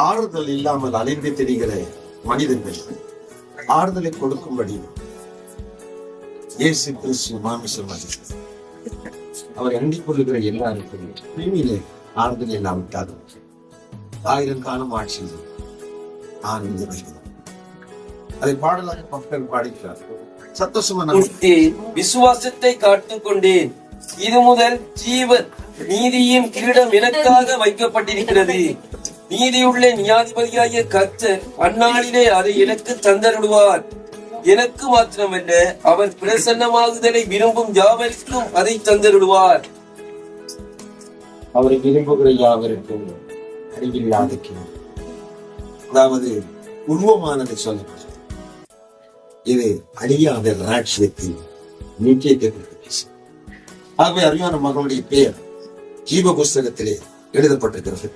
ஆறுதல் இல்லாமல் அலைந்து திரிகிற மனிதர்கள் ஆறுதலை கொடுக்கும்படி இயேசு கிறிஸ்து மாமிசம் அவர் அண்டிக் கொள்ளுகிற எல்லாருக்கும் பூமியிலே ஆறுதல் இல்லாவிட்டாலும் 1000 காலம் ஆட்சி ஆனந்த அதை பாடலாக மக்கள் பாடிக்கிறார். சத்தோஷமான விசுவாசத்தை காத்துக் கொண்டேன். இது முதல் ஜீவன் நீதியின் கிரீடம் எனக்காக வைக்கப்பட்டிருக்கிறது. நீதியுள்ள நியாயாதிபதியாகிய கர்த்தர் அந்நாளிலே அதை எனக்கு தந்தருடுவார். எனக்கு மாத்திரமல்ல, அவர் பிரசன்னமாகுதலை விரும்பும் யாவருக்கும் அதை தந்தருடுவார். அவரை விரும்புகிற யாவருக்கும் அறிவில்லாத அதாவது உருவமானதை சொல்லப்படுகிறது. இது அழியாத ராட்சியத்தில் நிச்சயத்தை குறித்து ஆகவே அருமையான மகளுடைய பெயர் ஜீவ புஸ்தகத்திலே எழுதப்பட்டிருக்கிறது.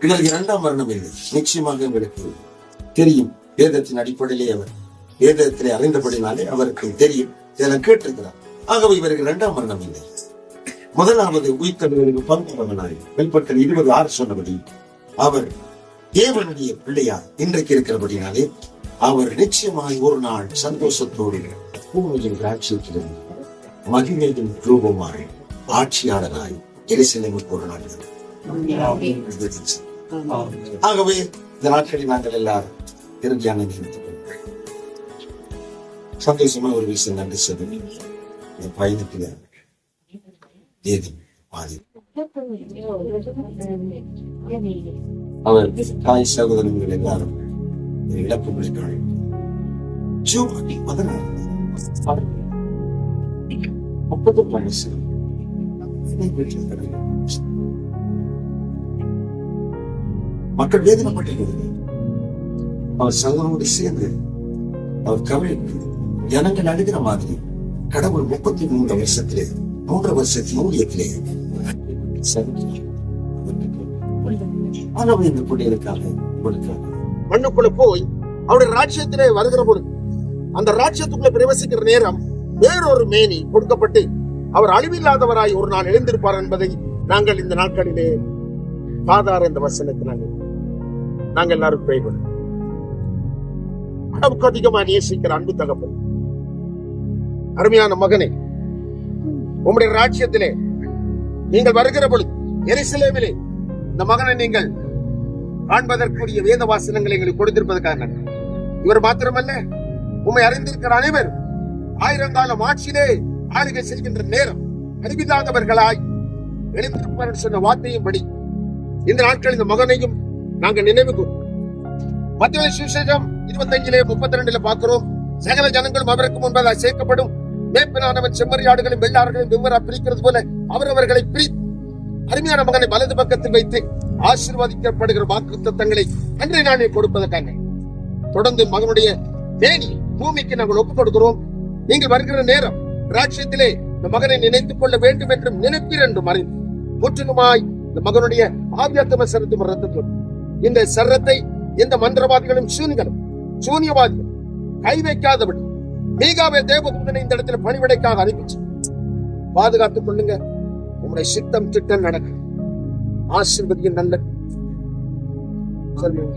இவருக்கு 2ஆம் மரணம் இல்லை. நிச்சயமாக எங்களுக்கு தெரியும். வேதத்தின் அடிப்படையிலே அவர் வேதத்திலே அறிந்தபடினாலே அவருக்கு தெரியும். இதெல்லாம் கேட்டிருக்கிறார். ஆகவே இவருக்கு 2ஆம் மரணம் இல்லை. முதலாவது உயிர்த்தவர்களுக்கு பங்குபவனாய் வெளிப்பட்ட 20:6 சொன்னபடி அவர் தேவனுடைய பிள்ளையார் இன்றைக்கு இருக்கிறபடினாலே அவர் நிச்சயமாய் ஒரு நாள் சந்தோஷத்தோடு பூமியின் ராட்சியத்திலும் மகிமையின் ரூபமாய் ஆட்சியாளராய் எருசலேமுக்கு ஒரு நாள். ஆகவே இந்த நாட்களில் நாங்கள் எல்லாரும் இறுதியான சந்தோஷமா ஒரு விஷயம் நன்றி சொல்லி இந்த பயணத்தில் தேதி பாதி அவர் தாய் சகோதரர்கள் எல்லாரும் இழப்புகளுக்காக ஜூன் 16 30 மனுஷ மக்கள் வேதனைப்பட்டிருக்கிறது. அவர் சகோதரோடு சேர்ந்து அவர் கவிழ் ஜனங்கள் அழுகிற மாதிரி கடவுள் 33 வருஷத்திலே 3 வருஷத்தின் ஊழியத்திலே இந்த குடிகளுக்காக கொடுக்கிறார். மண்ணுக்குள்ள போய் அவருடைய ராஜ்யத்திலே வருகிற பொழுது அந்த ராஜ்யத்துக்குள்ள பிரவேசிக்கிற நேரம் வேறொரு மேனி கொடுக்கப்பட்டு அவர் அழிவில்லாதவராய் ஒரு நாள் எழுந்திருப்பார் என்பதை நாங்கள் இந்த நாட்களிலே சாதாரண இந்த வசனத்தினாலே நாங்கள் எல்லாரும் பேய்படும். அளவுக்கு அதிகமா நேசிக்கிற அன்பு தகப்பன், அருமையான மகனே, உம்முடைய ராஜ்யத்திலே நீங்கள் வருகிற பொழுது எருசலேமிலே இந்த மகனை நீங்கள் காண்பதற்குரிய வேத வாசனங்களை எங்களுக்கு கொடுத்திருப்பதற்காக இவர் மாத்திரமல்ல, உண்மை அறிந்திருக்கிற அனைவரும் 1000 காலம் ஆட்சியிலே ஆளுகை செய்கின்ற நேரம் அறிவில்லாதவர்களாய் எழுந்திருப்பார் சொன்ன வார்த்தையும் படி இந்த நாட்கள் இந்த மகனையும் நாங்கள் நினைவு கூறும். மத்திய சுவிசேஷம் 25:32 பார்க்கிறோம். சகல ஜனங்களும் அவருக்கு முன்பதாக சேர்க்கப்படும். மேய்ப்பனானவன் செம்மறியாடுகளையும் வெள்ளாடுகளையும் வெவ்வேறா பிரிக்கிறது போல அவரவர்களை பிரித்து அருமையான மகனை வலது பக்கத்தில் வைத்து ஆசீர்வதிக்கப்படுகிற வாக்குத்தத்தங்களை அன்றைய நாளே கொடுப்பதற்காக தொடர்ந்து மகனுடைய தேனி பூமிக்கு நாங்கள் ஒப்புக் கொடுக்கிறோம். நீங்கள் வருகிற நேரம் ராஜ்யத்திலே இந்த மகனை நினைத்துக் கொள்ள வேண்டும் என்றும் நினைப்பீர் என்றும் அறிந்து முற்றிலுமாய் இந்த மகனுடைய ஆவியாத்தம சரத்தும் ரத்தத்தும் இந்த சரத்தை எந்த மந்திரவாதிகளும் சூனியவாதிகளும் கை வைக்காதபடி மீகாவே தேவதூதனை இந்த இடத்துல பணிவிடைக்காக அனுப்பிச்சு பாதுகாத்துக் கொள்ளுங்க. உங்களுடைய சித்தம் திட்டம் நடக்கும். ஆசீர்வதியின் நல்ல சொல்லுங்க.